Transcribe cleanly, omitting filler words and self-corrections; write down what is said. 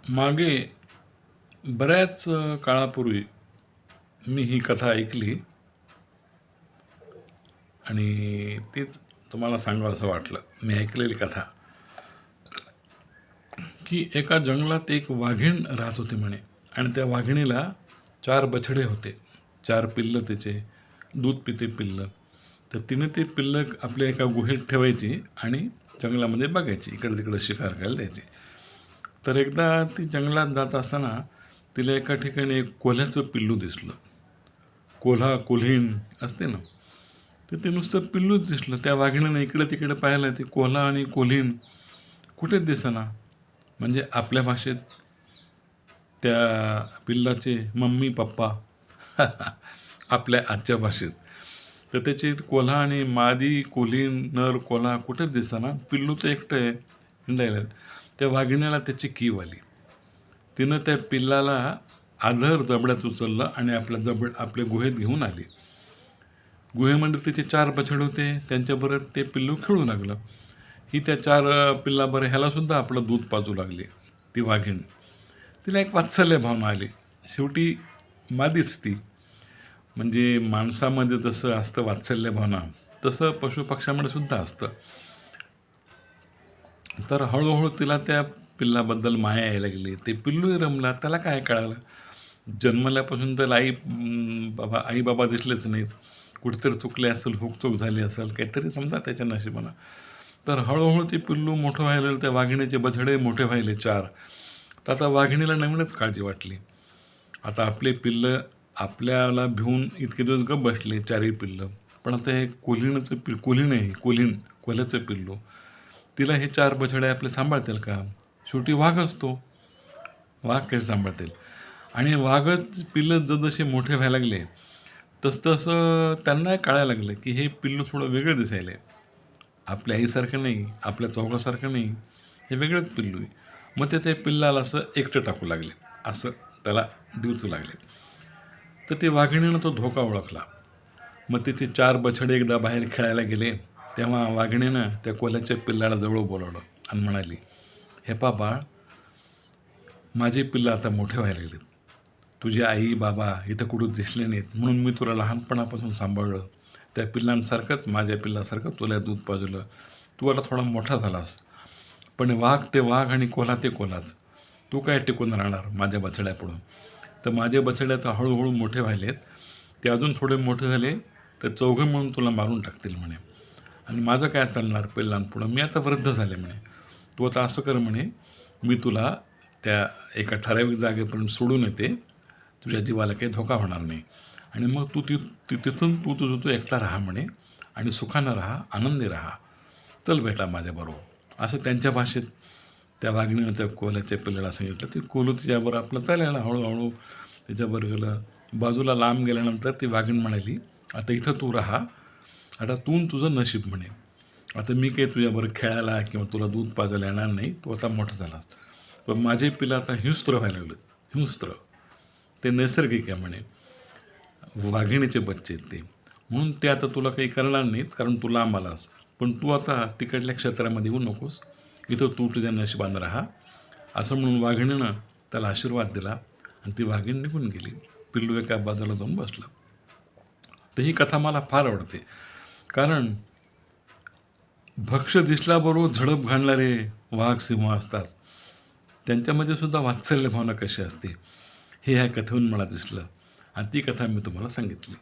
मागे बऱ्याच काळापूर्वी मी ही कथा ऐकली आणि तीच तुम्हाला सांगावं असं वाटलं. मी ऐकलेली कथा की एका जंगलात एक वाघीण राहत होती म्हणे आणि त्या वाघिणीला 4 बछडे होते, 4 पिल्लं तिचे, दूध पिते पिल्लं. तर तिने ते पिल्लं आपल्या एका गुहेत ठेवायची आणि जंगलामध्ये बघायची, इकडे तिकडे शिकार करायला द्यायची. तर एकदा ती जंगलात जात असताना तिला एका ठिकाणी एक कोल्ह्याचं पिल्लू दिसलं. कोल्हीण असते ना, तर ते नुसतं पिल्लूच दिसलं. त्या वाघिणीनं इकडे तिकडे पाहिलं, ते कोल्हा आणि कोल्हीण कुठेच दिसेना. म्हणजे आपल्या भाषेत त्या पिल्लाचे मम्मी पप्पा आपल्या आजच्या भाषेत. तर त्याची कोल्हा आणि मादी कोल्हीण नर कोल्हा कुठेच दिसेना. पिल्लू तर एकटं आहे हिंडायला. त्या वाघिणीला त्याची कीव आली. तिनं त्या पिल्लाला आधर जबड्यात उचललं आणि आपल्या गुहेत घेऊन आली. गुहेमध्ये तिचे 4 बछडे होते, त्यांच्याबरोबर ते पिल्लू खेळू लागलं. ही त्या 4 पिल्लाबरोबर ह्यालासुद्धा आपलं दूध पाजू लागली ती वाघीण. तिला एक वात्सल्य भावना आली. शेवटी मादीच ती. म्हणजे माणसामध्ये जसं असतं वात्सल्य भावना, तसं पशुपक्ष्यामध्ये सुद्धा असतं. तर हळूहळू तिला त्या पिल्लाबद्दल माया यायला लागली. ते पिल्लूही रमला. त्याला काय कळालं, जन्मल्यापासून त्याला आई बाबा दिसलेच नाहीत. कुठेतरी चुकले असेल, हुकचूक झाली असेल, काहीतरी समजा त्याच्या नशिबानं. तर हळूहळू ते पिल्लू मोठं व्हायला, त्या वाघिणीचे बछडे मोठे व्हायले 4. तर आता वाघिणीला नवीनच काळजी वाटली. आता आपले पिल्लं आपल्याला भिवून इतके दिवस गप्प बसले, 4ही पिल्लं. पण आता हे कोल्ह्याचं पिल्लू, तिला हे 4 बछडे आपले सांभाळतील का? शेवटी वाघ असतो, वाघ कसे सांभाळतील? आणि वाघच पिल्लं जसजसे मोठे व्हायला लागले तसं त्यांना कळायला लागलं की हे पिल्लू थोडं वेगळं दिसायलं आहे. आपल्या आईसारखं नाही, आपल्या चौघासारखं नाही, हे वेगळंच पिल्लू आहे. मग ते पिल्लाला असं एकटं टाकू लागले, असं त्याला डिवचू लागले. तर ते वाघिणीनं तो धोका ओळखला. मग तिथे 4 बछडे एकदा बाहेर खेळायला गेले. तेव्हा वाघिणीनं त्या कोल्ह्याच्या पिल्लाला जवळ बोलावलं आणि म्हणाली, हे पा बाळ, माझे पिल्लं आता मोठे व्हायला लागलेत. तुझे आई बाबा इथं कुठं दिसले नाहीत, म्हणून मी तुला लहानपणापासून सांभाळलं. त्या पिल्लांसारखंच, माझ्या पिल्लासारखं तुला दूध पाजलं. तू आता थोडा मोठा झालास, पण वाघ ते वाघ आणि कोल्हा ते कोल्हाच. तू काय टिकून राहणार माझ्या बछड्यापुढं? तर माझे बछडे आता हळूहळू मोठे व्हायलेत. ते अजून थोडे मोठे झाले तर चौघं म्हणून तुला मारून टाकतील म्हणे. आणि माझं काय चालणार पिल्लांपुढं? मी आता वृद्ध झाले म्हणे. तू आता असं कर म्हणे, मी तुला त्या एका ठराविक जागेपर्यंत सोडून येते, तुझ्या जीवाला काही धोका होणार नाही. आणि मग तिथून तू एकटा राहा म्हणे आणि सुखानं राहा, आनंदी राहा. चल बेटा माझ्याबरोबर. असं त्यांच्या भाषेत त्या वाघिणीनं त्या कोल्ह्याच्या पिल्लाला सांगितलं. ते कोल्हू तिच्याबरोबर आपलं चालायला हळूहळू त्याच्याबरोबर गेलं. बाजूला लांब गेल्यानंतर ती वाघीण म्हणाली, आता इथं तू राहा, आता तू तुझं नशीब म्हणे. आता मी काही तुझ्याबरोबर खेळायला किंवा तुला दूध पाजायला येणार नाही, तू आता मोठा झालास. पण माझे पिलं आता हिंस्त्र व्हायला लागले. हिंस्त्र ते नैसर्गिक आहे म्हणे, वाघिणीचे बच्चे आहेत ते, म्हणून ते आता तुला काही करणार नाहीत, कारण तू लांब आलास. पण तू आता तिकडल्या क्षेत्रामध्ये येऊ नकोस, इथं तू तुझ्या नशिबानं राहा. असं म्हणून वाघिणीनं त्याला आशीर्वाद दिला आणि ती वाघीण निघून गेली. पिल्लू एका बाजूला जाऊन बसलं. तर ही कथा मला फार आवडते, कारण भक्ष दिसल्याबरोबर झडप घालणारे वाघ सिंह असतात, त्यांच्यामध्ये सुद्धा वात्सल्य भावना कशी असते हे ह्या कथेहून मला दिसलं आणि ती कथा मी तुम्हाला सांगितली.